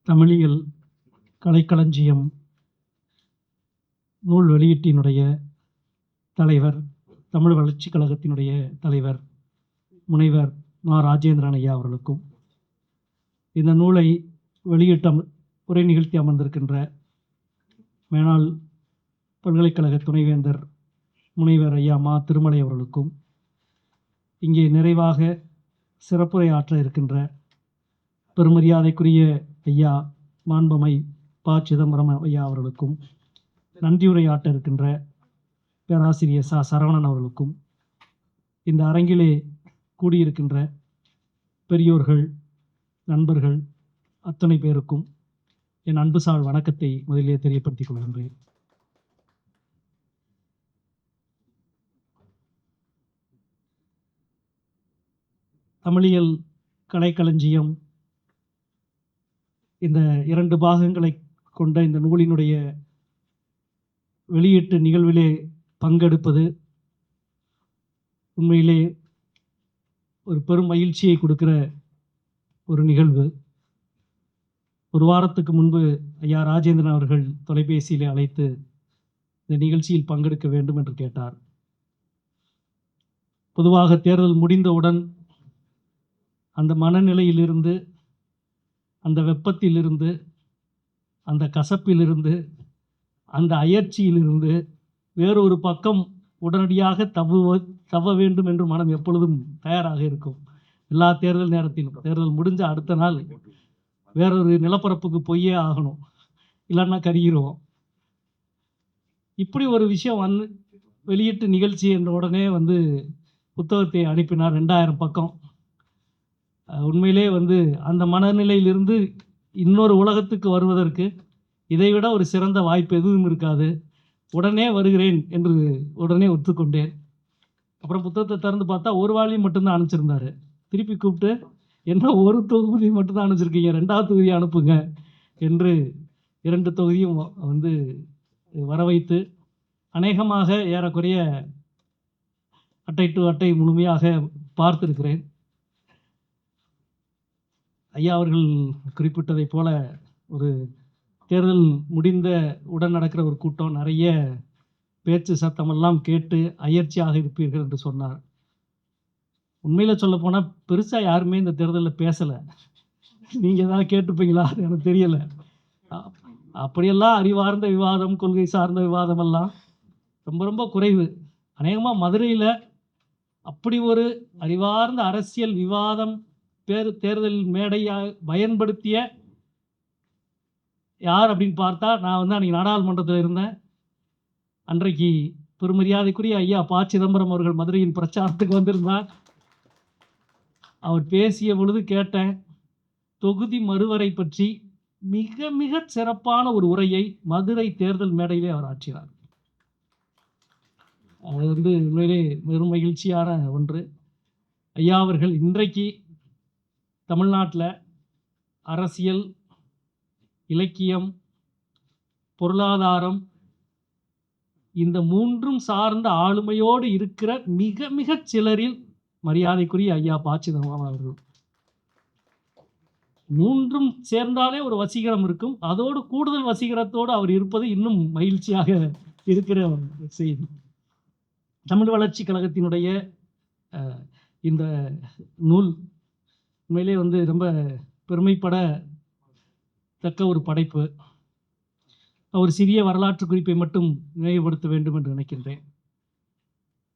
தமிழியல் கலைக்களஞ்சியம் நூல் வெளியீட்டினுடைய தலைவர், தமிழ் வளர்ச்சிக் கழகத்தினுடைய தலைவர் முனைவர் மா. ராஜேந்திரன் ஐயா அவர்களுக்கும், இந்த நூலை வெளியிட்ட உரை நிகழ்த்தி அமர்ந்திருக்கின்ற மேனாள் பல்கலைக்கழக துணைவேந்தர் முனைவர் ஐயா மா. திருமலை அவர்களுக்கும், இங்கே நிறைவாக சிறப்புரை ஆற்ற இருக்கின்ற பெருமரியாதைக்குரிய ஐயா மாண்புமை ப. சிதம்பரம் ஐயா அவர்களுக்கும், நன்றியுரையாற்ற இருக்கின்ற பேராசிரியர் ச. சரவணன் அவர்களுக்கும், இந்த அரங்கிலே கூடியிருக்கின்ற பெரியோர்கள், நண்பர்கள் அத்தனை பேருக்கும் என் அன்புசால் வணக்கத்தை முதலிலே தெரியப்படுத்திக் கொள்கின்றேன். தமிழியல் கலைக்களஞ்சியம் இந்த 2 பாகங்களை கொண்ட இந்த நூலினுடைய வெளியீட்டு நிகழ்விலே பங்கெடுப்பது உண்மையிலே ஒரு பெரும் மகிழ்ச்சியை கொடுக்கிற ஒரு நிகழ்வு. ஒரு வாரத்துக்கு முன்பு ஐயா ராஜேந்திரன் அவர்கள் தொலைபேசியிலே அழைத்து இந்த நிகழ்ச்சியில் பங்கெடுக்க வேண்டும் என்று கேட்டார். பொதுவாக தேர்தல் முடிந்தவுடன் அந்த மனநிலையிலிருந்து, அந்த வெப்பத்திலிருந்து, அந்த கசப்பிலிருந்து, அந்த அயற்சியிலிருந்து வேறொரு பக்கம் உடனடியாக தவ வேண்டும் என்று மனம் எப்பொழுதும் தயாராக இருக்கும். எல்லா தேர்தல் நேரத்திலும் தேர்தல் முடிஞ்ச அடுத்த நாள் வேறொரு நிலப்பரப்புக்கு போயே ஆகணும், இல்லைன்னா கருகிடுவோம். இப்படி ஒரு விஷயம் வெளியீட்டு நிகழ்ச்சி என்ற உடனே புத்தகத்தை அனுப்பினார். 2000 பக்கம். உண்மையிலே அந்த மனநிலையிலிருந்து இன்னொரு உலகத்துக்கு வருவதற்கு இதைவிட ஒரு சிறந்த வாய்ப்பு எதுவும் இருக்காது. உடனே வருகிறேன் என்று உடனே ஒத்துக்கொண்டேன். அப்புறம் புத்தகத்தை திறந்து பார்த்தா ஒரு வால்யூம் மட்டும்தான் அனுப்பிச்சிருந்தாரு. திருப்பி கூப்பிட்டு, என்ன ஒரு தொகுதி மட்டும்தான் அனுப்பிச்சிருக்கீங்க, 2வது தொகுதி அனுப்புங்க என்று 2 தொகுதியும் வர வைத்து, அநேகமாக ஏறக்குறைய அட்டை டு அட்டை முழுமையாக பார்த்திருக்கிறேன். ஐயா அவர்கள் குறிப்பிட்டதை போல ஒரு தேர்தல் முடிந்த உடன் நடக்கிற ஒரு கூட்டம், நிறைய பேச்சு சத்தமெல்லாம் கேட்டு அயற்சியாக இருப்பீர்கள் என்று சொன்னார். உண்மையில் சொல்ல போனால் பெருசாக யாருமே இந்த தேர்தலில் பேசலை. நீங்கள் ஏதாவது கேட்டுப்பீங்களா அது எனக்கு தெரியலை. அப்படியெல்லாம் அறிவார்ந்த விவாதம், கொள்கை சார்ந்த விவாதமெல்லாம் ரொம்ப ரொம்ப குறைவு. அநேகமாக மதுரையில் அப்படி ஒரு அறிவார்ந்த அரசியல் விவாதம் தேர்தல் மேடையாக பயன்படுத்திய யார் அப்படின்னு பார்த்தா, நான் அன்றைக்கி நாடாளுமன்றத்தில் இருந்தேன். அன்றைக்கு பெருமரியாதைக்குரிய ஐயா ப. சிதம்பரம் அவர்கள் மதுரையின் பிரச்சாரத்துக்கு வந்திருந்தார். அவர் பேசிய பொழுது கேட்டேன். தொகுதி மறுவரை பற்றி மிக மிக சிறப்பான ஒரு உரையை மதுரை தேர்தல் மேடையிலே அவர் ஆற்றினார். அது உண்மையிலே வெறும் மகிழ்ச்சியான ஒன்று. ஐயா அவர்கள் இன்றைக்கு தமிழ்நாட்டில் அரசியல், இலக்கியம், பொருளாதாரம் இந்த 3ம் சார்ந்த ஆளுமையோடு இருக்கிற மிக மிக சிலரில் மரியாதைக்குரிய ஐயா ப. சிதம்பரம் அவர்கள். 3ம் சேர்ந்தாலே ஒரு வசீகரம் இருக்கும். அதோடு கூடுதல் வசீகரத்தோடு அவர் இருப்பது இன்னும் மகிழ்ச்சியாக இருக்கிற செய்தி. தமிழ் வளர்ச்சி கழகத்தினுடைய இந்த நூல் உண்மையிலே ரொம்ப பெருமைப்படத்தக்க ஒரு படைப்பு. ஒரு சிறிய வரலாற்று குறிப்பை மட்டும் நினைவுபடுத்த வேண்டும் என்று நினைக்கின்றேன்.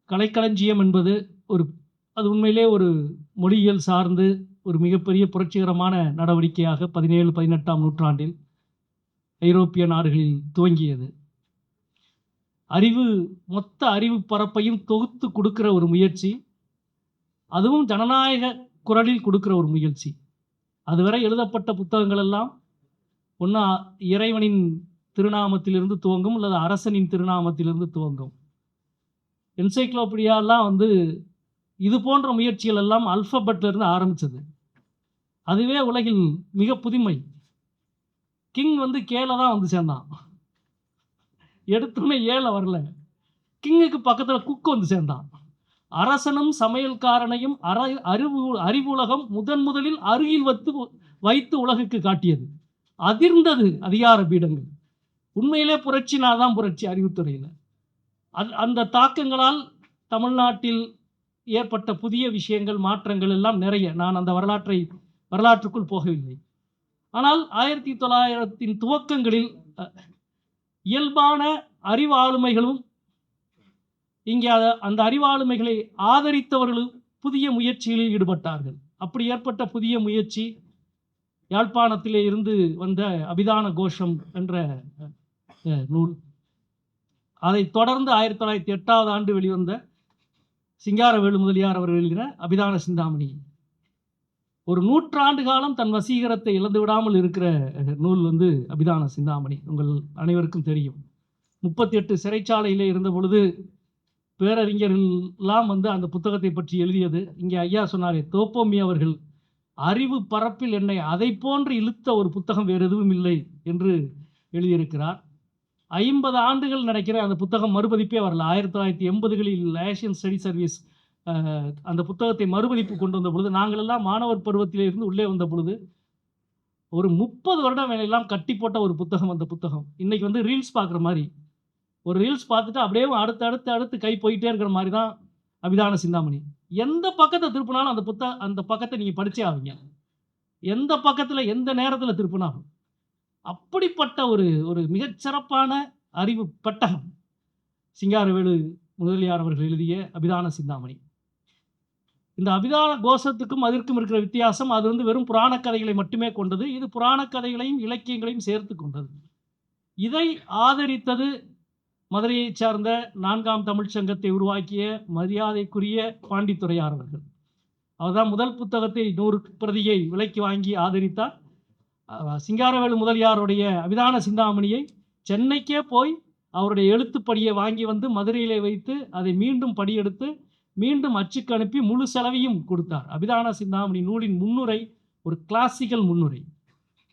கலைக்களஞ்சியம் என்பது அது உண்மையிலே ஒரு மொழியியல் சார்ந்து ஒரு மிகப்பெரிய புரட்சிகரமான நடவடிக்கையாக 17, 18ஆம் நூற்றாண்டில் ஐரோப்பிய நாடுகளில் துவங்கியது. மொத்த அறிவு பரப்பையும் தொகுத்து கொடுக்கிற ஒரு முயற்சி, அதுவும் ஜனநாயக குரலில் கொடுக்கிற ஒரு முயற்சி. அதுவரை எழுதப்பட்ட புத்தகங்கள் எல்லாம் ஒன்று இறைவனின் திருநாமத்திலிருந்து துவங்கும், அல்லது அரசனின் திருநாமத்திலிருந்து துவங்கும். என்சைக்ளோபீடியாலாம் இது போன்ற முயற்சிகள் எல்லாம் அல்ஃபபெட்லேருந்து ஆரம்பித்தது. அதுவே உலகில் மிக புதுமை. கிங் கேல தான் சேர்ந்தான். எடுத்தோன்னே ஏல வரல, கிங்குக்கு பக்கத்தில் குக்கு சேர்ந்தான். அரசனும் சமையல்காரனையும் அறிவுலகம் முதலில் அருகில் வைத்து உலகுக்கு காட்டியது. அதிர்ந்தது அதிகார பீடங்கள். உண்மையிலே புரட்சினா தான் புரட்சி அறிவுத்துறையில். அந்த தாக்கங்களால் தமிழ்நாட்டில் ஏற்பட்ட புதிய விஷயங்கள், மாற்றங்கள் எல்லாம் நிறைய. நான் அந்த வரலாற்றுக்குள் போகவில்லை. ஆனால் 1900 துவக்கங்களில் இயல்பான அறிவு ஆளுமைகளும் இங்கே அந்த அறிவாளுமைகளை ஆதரித்தவர்களும் புதிய முயற்சிகளில் ஈடுபட்டார்கள். அப்படி ஏற்பட்ட புதிய முயற்சி யாழ்ப்பாணத்திலே இருந்து வந்த அபிதான கோஷம் என்ற நூல். அதைத் தொடர்ந்து 1908ஆம் ஆண்டு வெளிவந்த சிங்காரவேலு முதலியார் அவர்கள் எழுதின அபிதான சிந்தாமணி. ஒரு 100 ஆண்டு காலம் தன் வசீகரத்தை இழந்து விடாமல் இருக்கிற நூல் அபிதான சிந்தாமணி. உங்கள் அனைவருக்கும் தெரியும். 38 சிறைச்சாலையிலே இருந்த பொழுது பேரறிஞர்கள்லாம் அந்த புத்தகத்தை பற்றி எழுதியது. இங்கே ஐயா சொன்னாரே, தோப்போமி அவர்கள் அறிவு பரப்பில் என்னை அதை போன்று இழுத்த ஒரு புத்தகம் வேறு எதுவும் இல்லை என்று எழுதியிருக்கிறார். 50 ஆண்டுகள் நினைக்கிறேன் அந்த புத்தகம் மறுபதிப்பே வரல. 1980களில் ஏஷியன் ஸ்டடி சர்வீஸ் அந்த புத்தகத்தை மறுபதிப்பு கொண்டு வந்த பொழுது, நாங்கள் எல்லாம் மாணவர் பருவத்திலே இருந்து உள்ளே வந்த பொழுது ஒரு 30 வருடம் எல்லாம் கட்டி போட்ட ஒரு புத்தகம் அந்த புத்தகம். இன்னைக்கு ரீல்ஸ் பார்க்குற மாதிரி, ஒரு ரீல்ஸ் பார்த்துட்டு அப்படியே அடுத்து கை போயிட்டே இருக்கிற மாதிரி தான் அபிதான சிந்தாமணி. எந்த பக்கத்தை திருப்பினாலும் அந்த பக்கத்தை நீங்கள் படிச்சே ஆவீங்க. எந்த பக்கத்தில் எந்த நேரத்தில் திருப்பினாலும். அப்படிப்பட்ட ஒரு மிகச்சிறப்பான அறிவு பெட்டகம் சிங்காரவேலு முதலியார் அவர்கள் எழுதிய அபிதான சிந்தாமணி. இந்த அபிதான கோஷத்துக்கும் அதற்கும் இருக்கிற வித்தியாசம், அது வெறும் புராண கதைகளை மட்டுமே கொண்டது. இது புராண கதைகளையும் இலக்கியங்களையும் சேர்த்து கொண்டது. இதை ஆதரித்தது மதுரையைச் சார்ந்த 4ஆம் தமிழ் சங்கத்தை உருவாக்கிய மரியாதைக்குரிய பாண்டித்துரையார் அவர்கள். அவர்தான் முதல் புத்தகத்தை 100 பிரதியை விலைக்கு வாங்கி ஆதரித்தார். சிங்காரவேலு முதலியாருடைய அபிதான சிந்தாமணியை சென்னைக்கே போய் அவருடைய எழுத்துப்படியை வாங்கி மதுரையிலே வைத்து அதை மீண்டும் படியெடுத்து மீண்டும் அச்சுக்கு அனுப்பி முழு செலவையும் கொடுத்தார். அபிதான சிந்தாமணி நூலின் முன்னுரை ஒரு கிளாசிக்கல் முன்னுரை.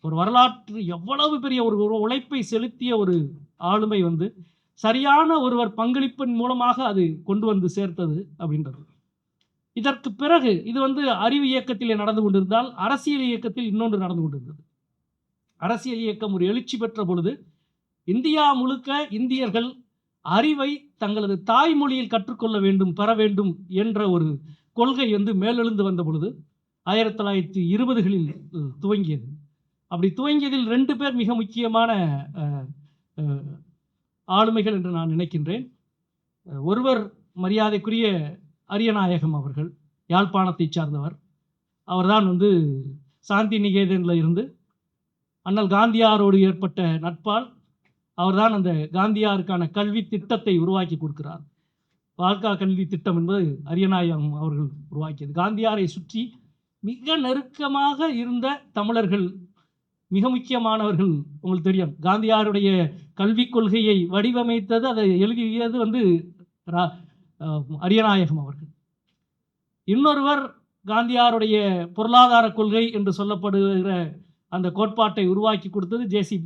ஒரு வரலாற்று எவ்வளவு பெரிய ஒரு உழைப்பை செலுத்திய ஒரு ஆளுமை சரியான ஒருவர் பங்களிப்பின் மூலமாக அது கொண்டு சேர்த்தது அப்படின்றது. இதற்கு பிறகு இது அறிவு இயக்கத்திலே நடந்து கொண்டிருந்தால், அரசியல் இயக்கத்தில் இன்னொன்று நடந்து கொண்டிருந்தது. அரசியல் இயக்கம் ஒரு எழுச்சி பெற்ற பொழுது இந்தியா முழுக்க இந்தியர்கள் அறிவை தங்களது தாய்மொழியில் கற்றுக்கொள்ள வேண்டும், பெற வேண்டும் என்ற ஒரு கொள்கை மேலெழுந்து வந்த பொழுது 1920களில் துவங்கியது. அப்படி துவங்கியதில் 2 பேர் மிக முக்கியமான ஆளுமைகள் என்று நான் நினைக்கின்றேன். ஒருவர் மரியாதைக்குரிய அரியநாயகம் அவர்கள், யாழ்ப்பாணத்தை சார்ந்தவர். அவர்தான் சாந்தி நிகேதனில் இருந்து அண்ணல் காந்தியாரோடு ஏற்பட்ட நட்பால் அவர்தான் அந்த காந்தியாருக்கான கல்வி திட்டத்தை உருவாக்கி கொடுக்கிறார். வாழ்க்கா கல்வி திட்டம் என்பது அரியநாயகம் அவர்கள் உருவாக்கியது. காந்தியாரை சுற்றி மிக நெருக்கமாக இருந்த தமிழர்கள் மிக முக்கியமானவர்கள். உங்களுக்கு தெரியும், காந்தியாருடைய கல்விக் கொள்கையை வடிவமைத்தது, அதை எழுதியது அரியநாயகம் அவர்கள். இன்னொருவர் காந்தியாருடைய பொருளாதார கொள்கை என்று சொல்லப்படுகிற அந்த கோட்பாட்டை உருவாக்கி கொடுத்தது ஜேசி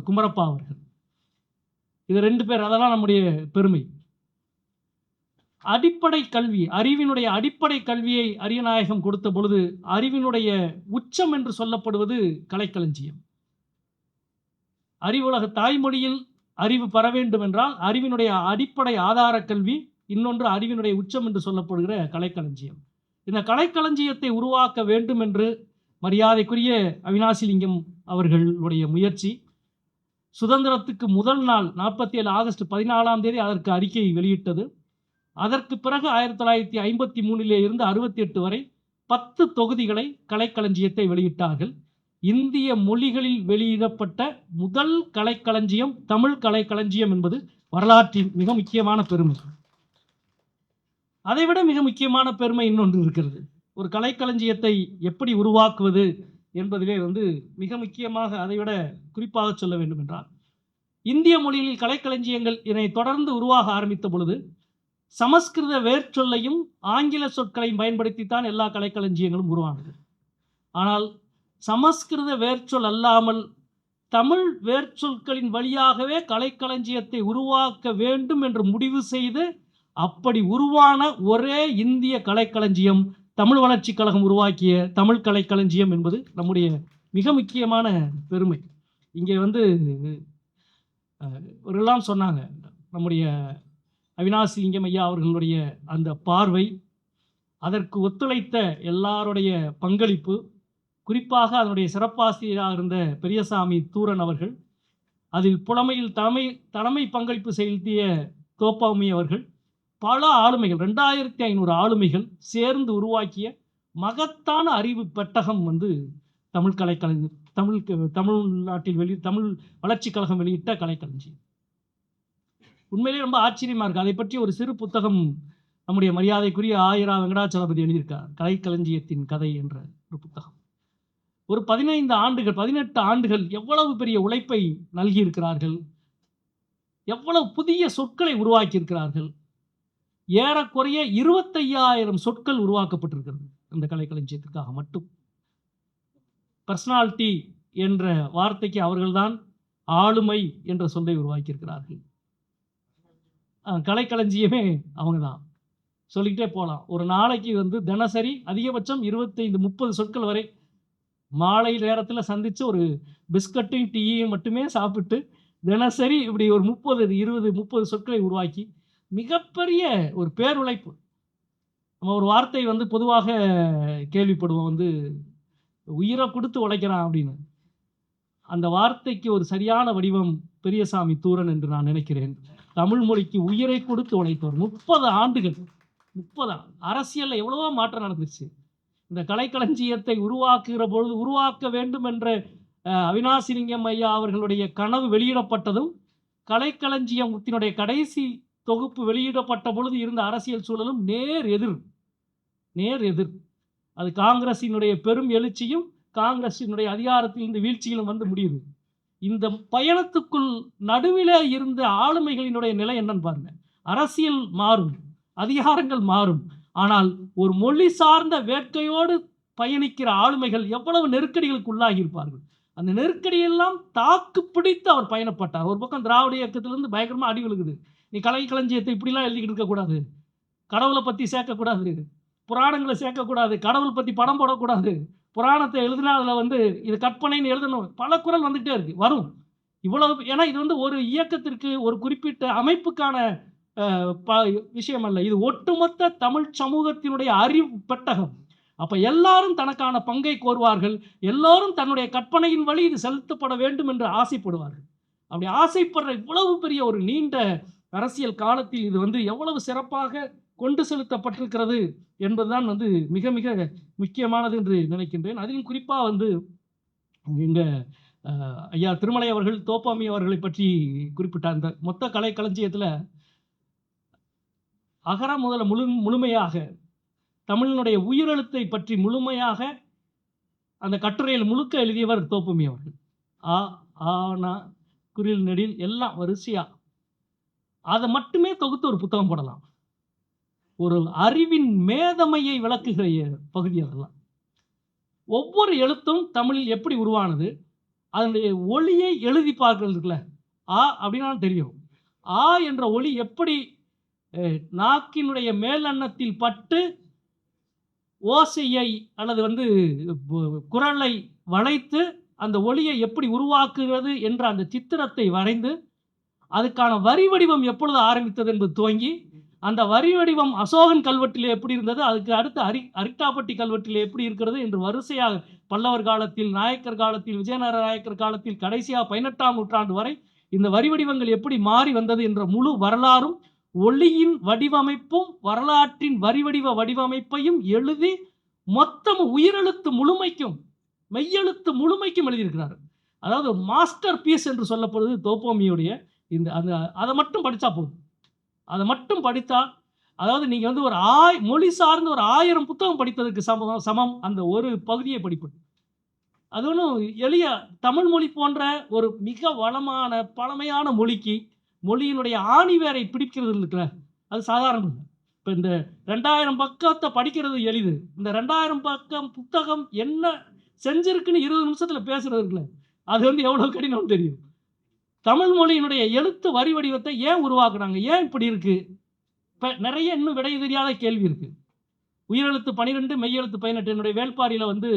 குமரப்பா அவர்கள். இது 2 பேர். அதெல்லாம் நம்முடைய பெருமை. அடிப்படை கல்வி, அறிவினுடைய அடிப்படை கல்வியை அரியநாயகம் கொடுத்த பொழுது அறிவினுடைய உச்சம் என்று சொல்லப்படுவது கலைக்களஞ்சியம். அறிவுலக தாய்மொழியில் அறிவு பெற வேண்டும் என்றால் அறிவினுடைய அடிப்படை ஆதார கல்வி, இன்னொன்று அறிவினுடைய உச்சம் என்று சொல்லப்படுகிற கலைக்களஞ்சியம். இந்த கலைக்களஞ்சியத்தை உருவாக்க வேண்டும் என்று மரியாதைக்குரிய அவினாசிலிங்கம் அவர்களுடைய முயற்சி. சுதந்திரத்துக்கு முதல் நாள் 47 ஆகஸ்ட் 14ஆம் தேதி அதற்கு அறிக்கை வெளியிட்டது. அதற்கு பிறகு 1953 இருந்து 68 வரை 10 தொகுதிகளை கலைக்களஞ்சியத்தை வெளியிட்டார்கள். இந்திய மொழிகளில் வெளியிடப்பட்ட முதல் கலைக்களஞ்சியம் தமிழ் கலைக்களஞ்சியம் என்பது வரலாற்றின் மிக முக்கியமான பெருமை. அதைவிட மிக முக்கியமான பெருமை இன்னொன்று இருக்கிறது. ஒரு கலைக்களஞ்சியத்தை எப்படி உருவாக்குவது என்பதிலே மிக முக்கியமாக அதைவிட குறிப்பாக சொல்ல வேண்டும் என்றால், இந்திய மொழியில் கலைக்களஞ்சியங்கள் இதனை தொடர்ந்து உருவாக ஆரம்பித்த பொழுது சமஸ்கிருத வேர்ச்சொல்லையும் ஆங்கில சொற்களையும் பயன்படுத்தித்தான் எல்லா கலைக்களஞ்சியங்களும் உருவானது. ஆனால் சமஸ்கிருத வேர்ச்சொல் அல்லாமல் தமிழ் வேர்ச்சொற்களின் வழியாகவே கலைக்களஞ்சியத்தை உருவாக்க வேண்டும் என்று முடிவு செய்து அப்படி உருவான ஒரே இந்திய கலைக்களஞ்சியம் தமிழ் வளர்ச்சி கழகம் உருவாக்கிய தமிழ் கலைக்களஞ்சியம் என்பது நம்முடைய மிக முக்கியமான பெருமை. இங்கே வந்து எல்லாம் சொன்னாங்க. நம்முடைய அவினாசி லிங்கம் ஐயா அவர்களுடைய அந்த பார்வை, அதற்கு ஒத்துழைத்த எல்லாருடைய பங்களிப்பு, குறிப்பாக அதனுடைய சிறப்பாசிரியராக இருந்த பெரியசாமி தூரன் அவர்கள், அதில் புலமையில் தலைமை பங்களிப்பு செலுத்திய தோப்பாமி அவர்கள், பல ஆளுமைகள் 2500 ஆளுமைகள் சேர்ந்து உருவாக்கிய மகத்தான அறிவு பெட்டகம் வந்து தமிழ் கலைக்களஞ்சியம். தமிழ்நாட்டில் தமிழ் வளர்ச்சிக் கழகம் வெளியிட்ட கலைக்களஞ்சியம். உண்மையிலேயே ரொம்ப ஆச்சரியமா இருக்கு. அதை பற்றி ஒரு சிறு புத்தகம் நம்முடைய மரியாதைக்குரிய ஆயிரா வெங்கடாச்சலபதி எழுதியிருக்கார். கலைக்களஞ்சியத்தின் கதை என்ற ஒரு புத்தகம். ஒரு 15 ஆண்டுகள் 18 ஆண்டுகள் எவ்வளவு பெரிய உழைப்பை நல்கியிருக்கிறார்கள், எவ்வளவு புதிய சொற்களை உருவாக்கியிருக்கிறார்கள். ஏறக்குறைய 25,000 சொற்கள் உருவாக்கப்பட்டிருக்கிறது இந்த கலைக்களஞ்சியத்திற்காக மட்டும். பர்சனாலிட்டி என்ற வார்த்தைக்கு அவர்கள்தான் ஆளுமை என்ற சொல்லை உருவாக்கியிருக்கிறார்கள். கலைக்களஞ்சியமே அவங்க தான். சொல்லிக்கிட்டே போகலாம். ஒரு நாளைக்கு வந்து தினசரி அதிகபட்சம் 25-30 சொற்கள் வரை மாலை நேரத்தில் சந்தித்து ஒரு பிஸ்கட்டையும் டீயையும் மட்டுமே சாப்பிட்டு தினசரி இப்படி ஒரு 30 சொற்களை உருவாக்கி மிகப்பெரிய ஒரு பேருழைப்பு. நம்ம ஒரு வார்த்தை வந்து பொதுவாக கேள்விப்படுவோம், வந்து உயிரை கொடுத்து உழைக்கிறான் அப்படின்னு. அந்த வார்த்தைக்கு ஒரு சரியான வடிவம் பெரியசாமி தூரன் என்று நான் நினைக்கிறேன். தமிழ் மொழிக்கு உயிரை கொடுத்து உழைத்தவர். 30 ஆண்டுகள். 30 அரசியலில் எவ்வளவோ மாற்றம் நடந்துச்சு. இந்த கலைக்களஞ்சியத்தை உருவாக்க வேண்டும் என்ற அவினாசி லிங்கம் ஐயா அவர்களுடைய கனவு வெளியிடப்பட்டதும், கலைக்களஞ்சியத்தினுடைய கடைசி தொகுப்பு வெளியிடப்பட்ட பொழுது இருந்த அரசியல் சூழலும் நேர் எதிர். அது காங்கிரசினுடைய பெரும் எழுச்சியும் காங்கிரசினுடைய அதிகாரத்தில் இந்த வீழ்ச்சியிலும் வந்து முடியுது. இந்த பயணத்துக்குள் நடுவில் இருந்த ஆளுமைகளினுடைய நிலை என்னன்னு பாருங்க. அரசியல் மாறும், அதிகாரங்கள் மாறும், ஆனால் ஒரு மொழி சார்ந்த வேட்கையோடு பயணிக்கிற ஆளுமைகள் எவ்வளவு நெருக்கடிகளுக்கு உள்ளாகி இருப்பார்கள். அந்த நெருக்கடியெல்லாம் தாக்கு பிடித்து அவர் பயணப்பட்டார். ஒரு பக்கம் திராவிட இயக்கத்திலிருந்து பயங்கரமாக அடி விழுகுது. நீ கலைக்களஞ்சியத்தை இப்படிலாம் எழுதிக்கிட்டு இருக்கக்கூடாது, கடவுளை பற்றி சேர்க்கக்கூடாது, புராணங்களை சேர்க்கக்கூடாது, கடவுள் பற்றி படம் போடக்கூடாது, புராணத்தை எழுதினா அதில் வந்து இது கற்பனைன்னு எழுதணும், பல குரல் வந்துகிட்டே இருக்கு, வரும் இவ்வளவு. ஏன்னா இது வந்து ஒரு இயக்கத்திற்கு ஒரு குறிப்பிட்ட அமைப்புக்கான விஷயம் அல்ல, இது ஒட்டுமொத்த தமிழ் சமூகத்தினுடைய அறிவு பெட்டகம். அப்போ எல்லாரும் தனக்கான பங்கை கோருவார்கள், எல்லாரும் தன்னுடைய கற்பனையின் வழி இது செலுத்தப்பட வேண்டும் என்று ஆசைப்படுவார்கள். அப்படி ஆசைப்படுற இவ்வளவு பெரிய ஒரு நீண்ட அரசியல் காலத்தில் இது வந்து எவ்வளவு சிறப்பாக கொண்டு செலுத்தப்பட்டிருக்கிறது என்பதுதான் வந்து மிக மிக முக்கியமானது என்று நினைக்கின்றேன். அதிலும் குறிப்பாக வந்து எங்கள் ஐயா திருமலை அவர்கள் தோப்பாமி அவர்களை பற்றி குறிப்பிட்டார். இந்த மொத்த கலைக்களஞ்சியத்தில் அகர முதல முழுமையாக தமிழினுடைய உயிரெழுத்தை பற்றி முழுமையாக அந்த கட்டுரையில் முழுக்க எழுதியவர் தோப்பாமி அவர்கள். ஆனா குறில் நெடில் எல்லாம் வரிசையா அதை மட்டுமே தொகுத்து ஒரு புத்தகம் போடலாம். ஒரு அறிவின் மேதமையை விளக்குகிற பகுதி அதெல்லாம். ஒவ்வொரு எழுத்தும் தமிழில் எப்படி உருவானது, அதனுடைய ஒளியை எழுதி பார்க்கறதுக்குல அப்படின்னா தெரியும். என்ற ஒளி எப்படி நாக்கினுடைய மேல் அன்னத்தில் பட்டு ஓசையை அல்லது வந்து குரலை வளைத்து அந்த ஒளியை எப்படி உருவாக்குகிறது என்ற அந்த சித்திரத்தை வரைந்து அதுக்கான வரி வடிவம் எப்பொழுது ஆரம்பித்தது என்பது துவங்கி, அந்த வரி வடிவம் அசோகன் கல்வெட்டிலே எப்படி இருந்தது, அதுக்கு அடுத்து அரிட்டாப்பட்டி கல்வெட்டிலே எப்படி இருக்கிறது என்று வரிசையாக பல்லவர் காலத்தில், நாயக்கர் காலத்தில், விஜயநகர நாயக்கர் காலத்தில், கடைசியாக 18ஆம் நூற்றாண்டு வரை இந்த வரி வடிவங்கள் எப்படி மாறி வந்தது என்ற முழு வரலாறும், ஒளியின் வடிவமைப்பும் வரலாற்றின் வரிவடிவ வடிவமைப்பையும் எழுதி மொத்தம் உயிரெழுத்து முழுமைக்கும் மெய்யெழுத்து முழுமைக்கும் எழுதியிருக்கிறார். அதாவது மாஸ்டர் பீஸ் என்று சொல்லப்படுவது தோப்பாமியுடைய இந்த அதை மட்டும் படித்தா போதும். அதை மட்டும் படித்தால், அதாவது நீங்கள் வந்து ஒரு மொழி சார்ந்த ஒரு 1000 புத்தகம் படித்ததுக்கு சமம் அந்த ஒரு பகுதியை படிப்பது. அது ஒன்றும் எளிய தமிழ் மொழி போன்ற ஒரு மிக வளமான பழமையான மொழிக்கு மொழியினுடைய ஆணிவேரை பிடிக்கிறது இருக்குல்ல, அது சாதாரணம் இல்லை. இப்போ இந்த 2000 பக்கத்தை படிக்கிறது எளிது. இந்த 2000 பக்கம் புத்தகம் என்ன செஞ்சிருக்குன்னு 20 நிமிஷத்தில் பேசுறது இருக்குல்ல, அது வந்து எவ்வளோ கடினம் தெரியும். தமிழ் மொழியினுடைய எழுத்து வரி வடிவத்தை ஏன் உருவாக்குறாங்க, ஏன் இப்படி இருக்குது, இப்போ நிறைய இன்னும் விடை தெரியாத கேள்வி இருக்குது. உயிரெழுத்து 12 மெய்யெழுத்து 18. என்னுடைய வேள்பாரியில் வந்து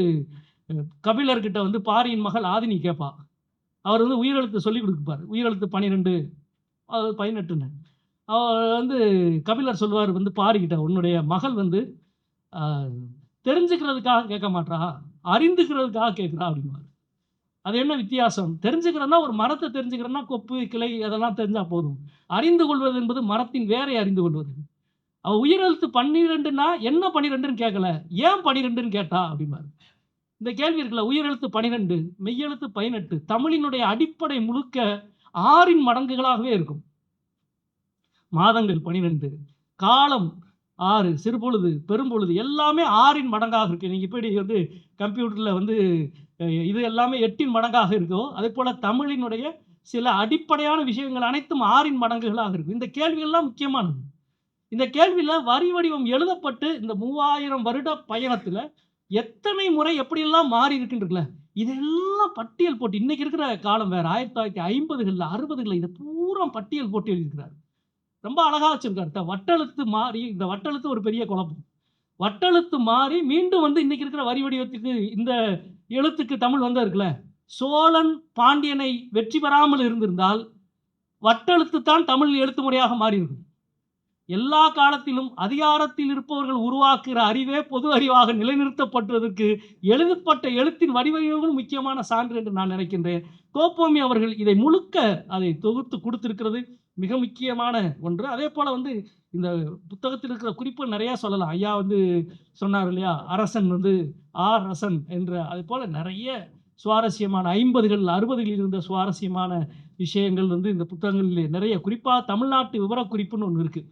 கபிலர்கிட்ட வந்து பாரியின் மகள் ஆதினி கேட்பா. அவர் வந்து உயிரெழுத்து சொல்லிக் குடுப்பாரு. உயிரெழுத்து 12 அது 18ன்னு. வந்து கபிலர் சொல்லுவாரு வந்து பாரிகிட்ட, "உன்னுடைய மகள் வந்து அ தெரிஞ்சுக்கிறதுக்காக கேட்க மாட்றா, அறிந்துக்கிறதுக்காக கேட்கிறா" அப்படின்னுவாரு. அது என்ன வித்தியாசம்? தெரிஞ்சுக்கிறன்னா ஒரு மரத்த தெரிஞ்சுக்கிறன்னா கொப்பு, கிளை அதெல்லாம் தெரிஞ்சா போதும். அறிந்து கொள்வது என்பது மரத்தின் வேரை அறிந்து கொள்வது. அவ உயிரெழுத்து 12ன்னா என்ன 12ன்னு கேட்கல. ஏன் 12ன்னு கேட்டா? அப்படிம்பாரு. இந்த கேள்வி இருக்குல்ல, உயிரெழுத்து 12, மெய்யெழுத்து 18. தமிழினுடைய அடிப்படை முழுக்க 6ன் மடங்குகளாகவே இருக்கும். மாதங்கள் 12, காலம் 6, சிறுபொழுது, பெரும்பொழுது எல்லாமே 6ன் மடங்காக இருக்கு. நீங்க எப்படி வந்து கம்ப்யூட்டர்ல வந்து இது எல்லாமே 8ன் மடங்காக இருக்கோ, அதேபோல தமிழினுடைய சில அடிப்படையான விஷயங்கள் அனைத்தும் 6ன் மடங்குகளாக இருக்கும். இந்த கேள்விகள்லாம் முக்கியமானது. இந்த கேள்வியில வரி வடிவம் எழுதப்பட்டு இந்த 3000 வருட பயணத்துல எத்தனை முறை எப்படியெல்லாம் மாறி இருக்குன்னு இதெல்லாம் பட்டியல் போட்டு இன்னைக்கு இருக்கிற காலம் வேற. 1950கள்ல 60கள்ல இத பூரா பட்டியல் போட்டு எழுதியிருக்கிறாரு. ரொம்ப அழகா வச்சிருக்காரு. வட்டெழுத்து மாறி இந்த வட்டெழுத்து ஒரு பெரிய குழப்பம். வட்டெழுத்து மாறி மீண்டும் வந்து இன்னைக்கு இருக்கிற வரி வடிவத்துக்கு இந்த எழுத்துக்கு தமிழ் வந்தா இருக்குல்ல. சோழன் பாண்டியனை வெற்றி பெறாமல் இருந்திருந்தால் வட்டெழுத்து தான் தமிழ் எழுத்து முறையாக மாறியிருக்கும். எல்லா காலத்திலும் அதிகாரத்தில் இருப்பவர்கள் உருவாக்குகிற அறிவே பொது அறிவாக நிலைநிறுத்தப்பட்டதற்கு எழுதப்பட்ட எழுத்தின் வடிவமைப்புகள் முக்கியமான சான்று என்று நான் நினைக்கின்றேன். கோப்போமி அவர்கள் இதை முழுக்க அதை தொகுத்து கொடுத்திருக்கிறது மிக முக்கியமான ஒன்று. அதேபோல வந்து இந்த புத்தகத்தில் இருக்கிற குறிப்பு நிறைய சொல்லலாம். ஐயா வந்து சொன்னார் இல்லையா, அரசன் வந்து ரசன் என்ற அதுபோல நிறைய சுவாரஸ்யமான 50கள் 60களில் இருந்த சுவாரஸ்யமான விஷயங்கள் வந்து இந்த புத்தகங்களிலே நிறைய, குறிப்பா தமிழ்நாட்டு விவரக்குறிப்புன்னு ஒண்ணு இருக்கு.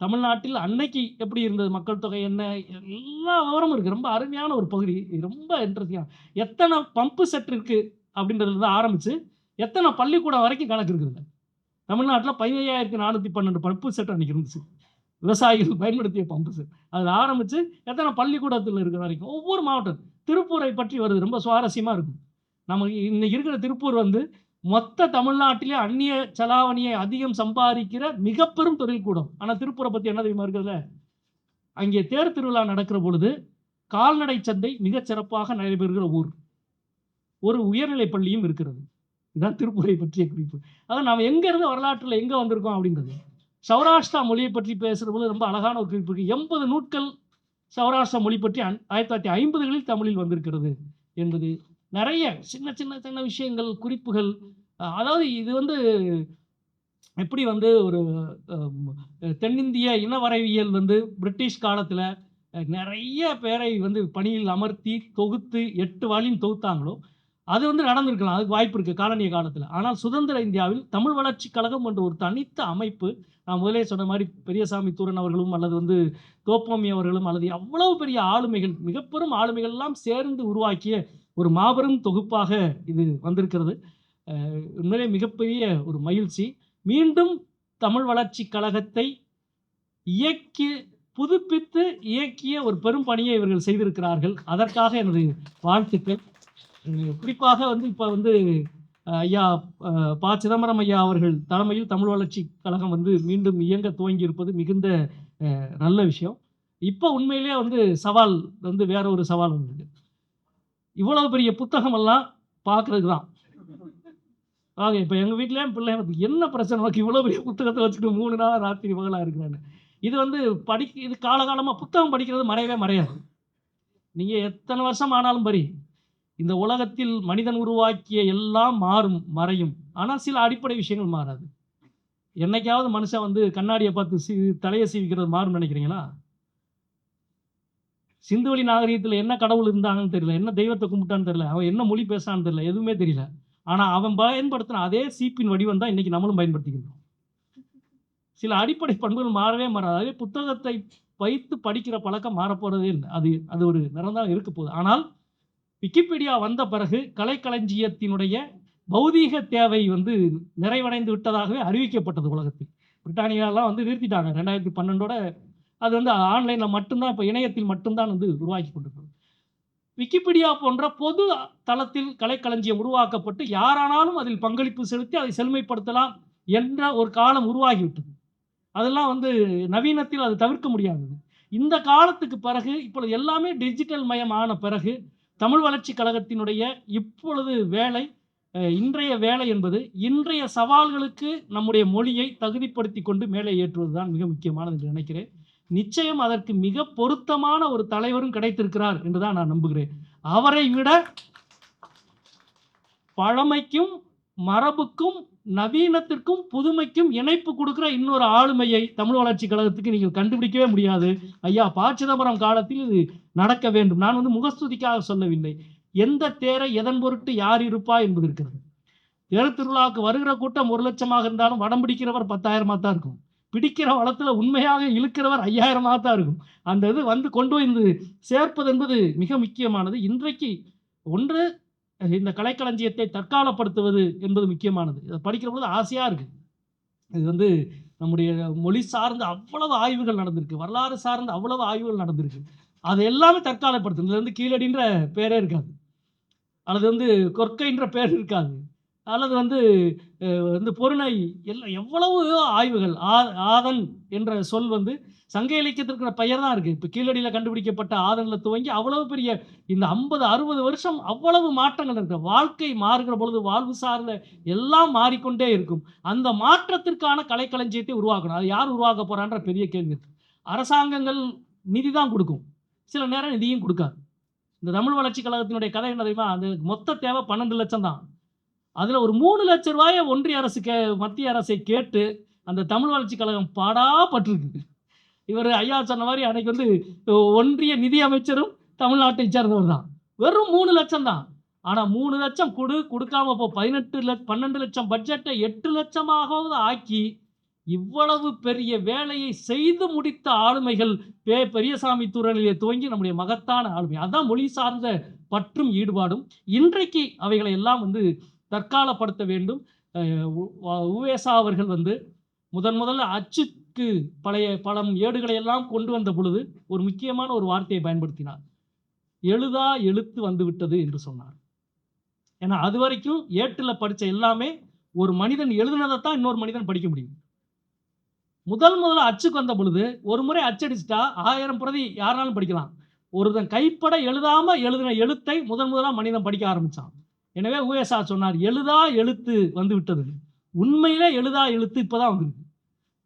தமிழ்நாட்டில் அன்னைக்கு எப்படி இருந்தது, மக்கள் தொகை என்ன, எல்லா விவரமும் இருக்கு. ரொம்ப அருமையான ஒரு பகுதி. ரொம்ப இன்ட்ரெஸ்டிங்கா எத்தனை பம்பு செட் இருக்கு அப்படின்றதுலருந்து ஆரம்பிச்சு, எத்தனை பள்ளிக்கூடம் வரைக்கும் கணக்கு இருக்குதுங்க. தமிழ்நாட்டுல 15,412 பம்பு செட் அன்னைக்கு இருந்துச்சு. விவசாயிகள் பயன்படுத்திய பம்பு செட். அதுல ஆரம்பிச்சு எத்தனை பள்ளிக்கூடத்துல இருக்கிற வரைக்கும் ஒவ்வொரு மாவட்டம். திருப்பூரை பற்றி வருது. ரொம்ப சுவாரஸ்யமா இருக்கும். நமக்கு இன்னைக்கு இருக்கிற திருப்பூர் வந்து மொத்த தமிழ்நாட்டிலே அந்நிய செலாவணியை அதிகம் சம்பாதிக்கிற மிக பெரும் தொழில்கூடம். ஆனா திருப்பூரை பத்தி என்ன தெரியுமா இருக்குதுல்ல? அங்கே தேர் திருவிழா நடக்கிற பொழுது கால்நடை சந்தை மிகச் சிறப்பாக நடைபெறுகிற ஊர். ஒரு உயர்நிலைப் பள்ளியும் இருக்கிறது. இதுதான் திருப்பூரை பற்றிய குறிப்பு. அதாவது நாம எங்க இருந்து வரலாற்றுல எங்க வந்திருக்கோம் அப்படின்றது. சௌராஷ்டிரா மொழியை பற்றி பேசுற பொழுது ரொம்ப அழகான ஒரு குறிப்பு இருக்கு. 80 நூட்கள் சௌராஷ்டிரா மொழி பற்றி 1950களில் தமிழில் வந்திருக்கிறது என்பது. நிறைய சின்ன சின்ன சின்ன விஷயங்கள், குறிப்புகள். அதாவது இது வந்து எப்படி வந்து ஒரு தென்னிந்திய இனவரைவியல் வந்து பிரிட்டிஷ் காலத்துல நிறைய பேரை வந்து பணியில் அமர்த்தி தொகுத்து 8 வால்யூம் தொகுத்தாங்களோ, அது வந்து நடந்திருக்கலாம். அதுக்கு வாய்ப்பு இருக்கு காலனிய காலத்துல. ஆனால் சுதந்திர இந்தியாவில் தமிழ் வளர்ச்சிக் கழகம் என்ற ஒரு தனித்த அமைப்பு, நான் முதலே சொன்ன மாரி பெரியசாமி தூரன் அவர்களும் அல்லது வந்து தோப்போமி அவர்களும் அல்லது அவ்வளவு பெரிய ஆளுமைகள், மிகப்பெரும் ஆளுமைகள் எல்லாம் சேர்ந்து உருவாக்கிய ஒரு மாபெரும் தொகுப்பாக இது வந்திருக்கிறது. உண்மையிலே மிகப்பெரிய ஒரு மகிழ்ச்சி. மீண்டும் தமிழ் வளர்ச்சிக் கழகத்தை புதுப்பித்து இயக்கிய ஒரு பெரும் பணியை இவர்கள் செய்திருக்கிறார்கள். அதற்காக எனது வாழ்த்துக்கள். குறிப்பாக வந்து இப்ப வந்து ஐயா ப. சிதம்பரம் ஐயா அவர்கள் தலைமையில் தமிழ் வளர்ச்சிக் கழகம் வந்து மீண்டும் இயங்க துவங்கி இருப்பது மிகுந்த நல்ல விஷயம். இப்ப உண்மையிலேயே வந்து சவால் வந்து வேற ஒரு சவால் வந்தது. இவ்வளவு பெரிய புத்தகம் எல்லாம் பார்க்கறதுக்கு தான். இப்ப எங்க வீட்லயே என் பிள்ளை என்ன பிரச்சனை உனக்கு இவ்வளவு பெரிய புத்தகத்தை வச்சுட்டு 3 நாளா ராத்திரி பகலா இருக்கிறான்னு. இது வந்து இது காலகாலமா புத்தகம் படிக்கிறது மறையவே மறையாது. நீங்க எத்தனை வருஷம் ஆனாலும் பரி, இந்த உலகத்தில் மனிதன் உருவாக்கிய எல்லாம் மாறும், மறையும். ஆனா சில அடிப்படை விஷயங்கள் மாறாது. என்னைக்காவது மனுஷன் வந்து கண்ணாடிய பார்த்து தலைய சீவிக்கிறது மாறும்னு நினைக்கிறீங்களா? சிந்துவெளி நாகரீகத்துல என்ன கடவுள் இருந்தாங்கன்னு தெரியல. என்ன தெய்வத்த கும்பிட்டான்னு தெரியல. அவன் என்ன மொழி பேசுறான்னு தெரியல. எதுவுமே தெரியல. ஆனா அவன் பயன்படுத்தின அதே சீப்பின் வடிவம் தான் இன்னைக்கு நம்மளும் பயன்படுத்திக்கிறோம். சில அடிப்படை பண்புகள் மாறவே மாறாது. அதே புத்தகத்தை வைத்து படிக்கிற பழக்கம் மாறப்போறதே இல்ல. அது ஒரு நிரந்தரம் இருக்க போகுது. ஆனால் விக்கிபீடியா வந்த பிறகு கலைக்களஞ்சியத்தினுடைய பௌதீக தேவை வந்து நிறைவடைந்து விட்டதாகவே அறிவிக்கப்பட்டது உலகத்தில். பிரிட்டானியாலாம் வந்து நிறுத்திட்டாங்க. 2012ஓட அது வந்து ஆன்லைன்ல மட்டும் தான், இப்ப இணையத்தில் மட்டும் தான் வந்து உருவாக்கி கொண்டிருக்கிறது. விக்கிபீடியா போன்ற பொது தளத்தில் கலைக்களஞ்சியம் உருவாக்கப்பட்டு யாரானாலும் அதில் பங்களிப்பு செலுத்தி அதை செழுமைப்படுத்தலாம் என்ற ஒரு காலம் உருவாகிவிட்டது. அதெல்லாம் வந்து நவீனத்தில் அது தவிர்க்க முடியாதது. இந்த காலத்துக்கு பிறகு இப்பொழுது எல்லாமே டிஜிட்டல் மயம் ஆன பிறகு தமிழ் வளர்ச்சிக் கழகத்தினுடைய இப்பொழுது வேலை இன்றைய வேலை என்பது இன்றைய சவால்களுக்கு நம்முடைய மொழியை தகுதிப்படுத்திக் கொண்டு மேலே ஏற்றுவதுதான் மிக முக்கியமானது என்று நினைக்கிறேன். நிச்சயம் அதற்கு மிக பொருத்தமான ஒரு தலைவரும் கிடைத்திருக்கிறார் என்றுதான் நான் நம்புகிறேன். அவரை விட பழமைக்கும், மரபுக்கும், நவீனத்திற்கும், புதுமைக்கும் இணைப்பு கொடுக்கிற இன்னொரு ஆளுமையை தமிழ் வளர்ச்சிக் கழகத்துக்கு நீங்கள் கண்டுபிடிக்கவே முடியாது. ஐயா ப. சிதம்பரம் காலத்தில் இது நடக்க வேண்டும். நான் முகஸ்துதிக்காக சொல்லவில்லை. எந்த தேரை எதன் பொருட்டு யார் இருப்பா என்பது இருக்கிறது. தேர் திருவிழாவுக்கு வருகிற கூட்டம் 1,00,000 இருந்தாலும் வடம் பிடிக்கிறவர் 10,000 தான் இருக்கும். பிடிக்கிற வளத்துல உண்மையாக இழுக்கிறவர் 5,000 தான் இருக்கும். அந்த இது கொண்டு போய் சேர்ப்பது என்பது மிக முக்கியமானது. இன்றைக்கு ஒன்று இந்த கலைக்களஞ்சியத்தை தற்காலப்படுத்துவது என்பது முக்கியமானது. இதை படிக்கிற பொழுது ஆசையா இருக்கு. இது நம்முடைய மொழி சார்ந்த அவ்வளவு ஆய்வுகள் நடந்திருக்கு. வரலாறு சார்ந்த அவ்வளவு ஆய்வுகள் நடந்திருக்கு. அது எல்லாமே தற்காலப்படுத்தும். இதுல கீழடின்ற பேரே இருக்காது, அல்லது கொற்கைன்ற பேர் இருக்காது, அல்லது பொருணை எல்லாம் எவ்வளவு ஆய்வுகள். ஆதன் என்ற சொல் சங்க இலக்கியத்திற்கு பெயர் தான் இருக்கு. இப்போ கீழடியில் கண்டுபிடிக்கப்பட்ட ஆதன்ல துவங்கி அவ்வளவு பெரிய இந்த 50-60 வருஷம் அவ்வளவு மாற்றங்கள் இருக்கு. வாழ்க்கை மாறுகிற பொழுது வாழ்வு சார்ந்த எல்லாம் மாறிக்கொண்டே இருக்கும். அந்த மாற்றத்திற்கான கலைக்களஞ்சியத்தை உருவாக்கணும். அது யார் உருவாக்க போறான்ற பெரிய கேள்வி இருக்கு. அரசாங்கங்கள் நிதி தான் கொடுக்கும், சில நேரம் நிதியும் கொடுக்காது. இந்த தமிழ் வளர்ச்சி கழகத்தினுடைய கதை என்ன தெரியுமா? அந்த மொத்த தேவை 12 லட்சம் தான். அதில் ஒரு 3 லட்சம் ரூபாயை ஒன்றிய அரசு மத்திய அரசை கேட்டு அந்த தமிழ் வளர்ச்சி கழகம் பாடாப்பட்டிருக்கு. இவர் ஐயா சொன்ன மாதிரி அன்னைக்கு ஒன்றிய நிதி அமைச்சரும் தமிழ்நாட்டை சேர்ந்தவர் தான். வெறும் 3 லட்சம் தான். ஆனால் 3 லட்சம் கொடுக்காம இப்போ 12 லட்சம் பட்ஜெட்டை 8 லட்சமாகவது ஆக்கி இவ்வளவு பெரிய வேலையை செய்து முடித்த ஆளுமைகள் பெரியசாமி துறையிலே துவங்கி நம்முடைய மகத்தான ஆளுமை. அதான் மொழி சார்ந்த பற்றும் ஈடுபாடும். இன்றைக்கு அவைகளை எல்லாம் தற்காலப்படுத்த வேண்டும். உவேசா அவர்கள் முதல்ல அச்சுக்கு பழைய பழம் ஏடுகளை எல்லாம் கொண்டு வந்த பொழுது ஒரு முக்கியமான ஒரு வார்த்தையை பயன்படுத்தினார். எழுதா எழுத்து வந்துவிட்டது என்று சொன்னார். ஏன்னா அது வரைக்கும் ஏட்டில் படித்த எல்லாமே ஒரு மனிதன் எழுதுனதைத்தான் இன்னொரு மனிதன் படிக்க முடியும். முதல்ல அச்சுக்கு வந்த பொழுது ஒரு முறை அச்சடிச்சிட்டா 1000 பிரதி யாராலும் படிக்கலாம். ஒருத்தன் கைப்பட எழுதாம எழுதின எழுத்தை முதலாக மனிதன் படிக்க ஆரம்பிச்சான். எனவே உவேசா சொன்னார், எழுதா எழுத்து வந்து விட்டது. உண்மையிலே எழுதா எழுத்து இப்பதான் வந்திருக்கு.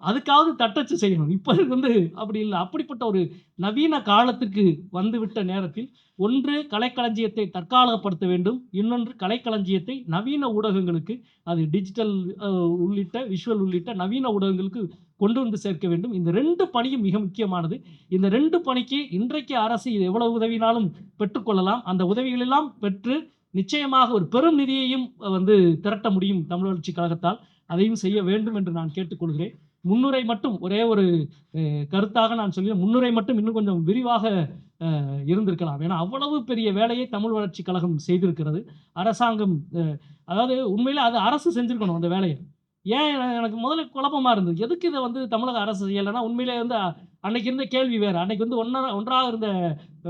அதுக்காவது தட்டச்சு செய்யணும். இப்போ அப்படி இல்லை. அப்படிப்பட்ட ஒரு நவீன காலத்திற்கு வந்துவிட்ட நேரத்தில் ஒன்று கலைக்களஞ்சியத்தை தற்காலப்படுத்த வேண்டும், இன்னொன்று கலைக்களஞ்சியத்தை நவீன ஊடகங்களுக்கு, அது டிஜிட்டல் உள்ளிட்ட விஷுவல் உள்ளிட்ட நவீன ஊடகங்களுக்கு கொண்டு சேர்க்க வேண்டும். இந்த 2 பணியும் மிக முக்கியமானது. இந்த 2 பணிக்கு இன்றைக்கு அரசு எவ்வளவு உதவினாலும் பெற்றுக்கொள்ளலாம். அந்த உதவிகளெல்லாம் பெற்று நிச்சயமாக ஒரு பெரும் நிதியையும் திரட்ட முடியும் தமிழ் வளர்ச்சி கழகத்தால். அதையும் செய்ய வேண்டும் என்று நான் கேட்டுக்கொள்கிறேன். முன்னுரை மட்டும் ஒரே ஒரு கருத்தாக நான் சொல்கிறேன். முன்னுரை மட்டும் இன்னும் கொஞ்சம் விரிவாக இருந்திருக்கலாம். ஏன்னா அவ்வளவு பெரிய வேலையை தமிழ் வளர்ச்சி கழகம் செய்திருக்கிறது. அரசாங்கம் அதாவது உண்மையிலே அது அரசு செஞ்சிருக்கணும் அந்த வேலையை. ஏன் எனக்கு முதல்ல குழப்பமாக இருந்தது, எதுக்கு இதை தமிழக அரசு செய்யலைன்னா, உண்மையிலே அன்னைக்கு இருந்த கேள்வி வேறு. அன்னைக்கு ஒன்றாக இருந்த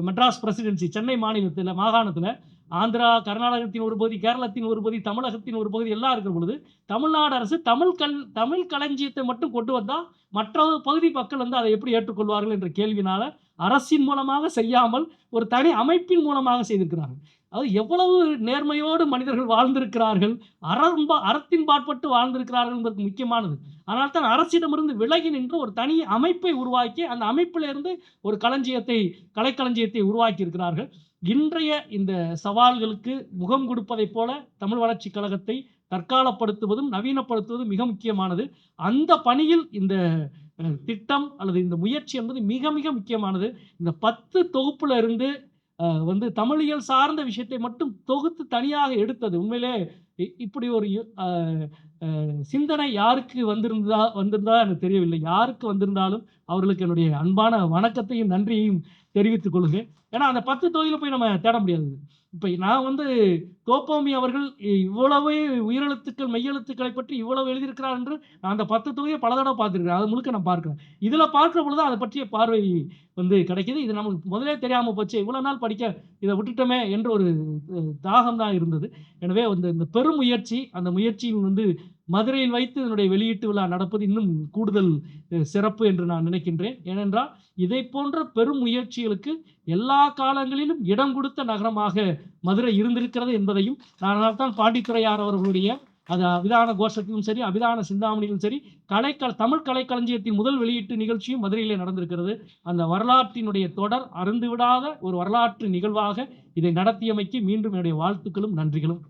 மெட்ராஸ் பிரசிடென்சி, சென்னை மாநிலத்தில் மாகாணத்தில் ஆந்திரா, கர்நாடகத்தின் ஒரு பகுதி, கேரளத்தின் ஒரு பகுதி, தமிழகத்தின் ஒரு பகுதி எல்லாம் இருக்கிற பொழுது தமிழ்நாடு அரசு தமிழ் களஞ்சியத்தை மட்டும் கொண்டு வந்தால் மற்ற பகுதி மக்கள் அதை எப்படி ஏற்றுக்கொள்வார்கள் என்ற கேள்வினால அரசின் மூலமாக செய்யாமல் ஒரு தனி அமைப்பின் மூலமாக செய்திருக்கிறார்கள். அது எவ்வளவு நேர்மையோடு மனிதர்கள் வாழ்ந்திருக்கிறார்கள், அறத்தின் பாற்பட்டு வாழ்ந்திருக்கிறார்கள் என்பது முக்கியமானது. ஆனால் தான் அரசிடமிருந்து விலகி நின்று ஒரு தனி அமைப்பை உருவாக்கி அந்த அமைப்பிலிருந்து ஒரு கலைக்களஞ்சியத்தை உருவாக்கி இருக்கிறார்கள். இன்றைய இந்த சவால்களுக்கு முகம் கொடுப்பதைப் போல தமிழ் வளர்ச்சி கழகத்தை தற்காலப்படுத்துவதும் நவீனப்படுத்துவதும் மிக முக்கியமானது. அந்த பணியில் இந்த திட்டம் அல்லது இந்த முயற்சி என்பது மிக மிக முக்கியமானது. இந்த 10 தொகுப்புல இருந்து தமிழியல் சார்ந்த விஷயத்தை மட்டும் தொகுத்து தனியாக எடுத்தது உண்மையிலே இப்படி ஒரு சிந்தனை யாருக்கு வந்திருந்தா எனக்கு தெரியவில்லை. யாருக்கு வந்திருந்தாலும் அவர்களுக்கு என்னுடைய அன்பான வணக்கத்தையும் நன்றியையும் தெரிவித்துக் கொள்கிறேன். ஏன்னா அந்த 10 தொகுதியில போய் நம்ம தேட முடியாது. இப்போ நான் தோப்போமி அவர்கள் இவ்வளவு உயிரெழுத்துக்கள் மெய்யெழுத்துக்களை பற்றி இவ்வளவு எழுதியிருக்கிறார் என்று நான் அந்த 10 தொகுதியை பல தடவை பார்த்துருக்கேன். அது முழுக்க நான் பார்க்கிறேன். இதில் பார்க்குற பொழுது அதை பற்றிய பார்வை கிடைக்கிது. இது நமக்கு முதலே தெரியாமல் போச்சு, இவ்வளோ நாள் படிக்க இதை விட்டுட்டோமே என்ற ஒரு தாகம் தான் இருந்தது. எனவே இந்த பெரும் முயற்சி, அந்த முயற்சியில் மதுரையில் வைத்து இதனுடைய வெளியீட்டு விழா நடப்பது இன்னும் கூடுதல் சிறப்பு என்று நான் நினைக்கின்றேன். ஏனென்றால் இதை போன்ற பெரும் முயற்சிகளுக்கு எல்லா காலங்களிலும் இடம் கொடுத்த நகரமாக மதுரை இருந்திருக்கிறது என்பதையும், அதனால்தான் பாண்டித்துரையார் அவர்களுடைய அது அபிதான கோஷத்திலும் சரி, அபிதான சிந்தாமணியிலும் சரி, தமிழ் கலைக்களஞ்சியத்தின் முதல் வெளியீட்டு நிகழ்ச்சியும் மதுரையிலே நடந்திருக்கிறது. அந்த வரலாற்றினுடைய தொடர் அறுந்துவிடாத ஒரு வரலாற்று நிகழ்வாக இதை நடத்தியமைக்கு மீண்டும் என்னுடைய வாழ்த்துக்களும் நன்றிகளும்.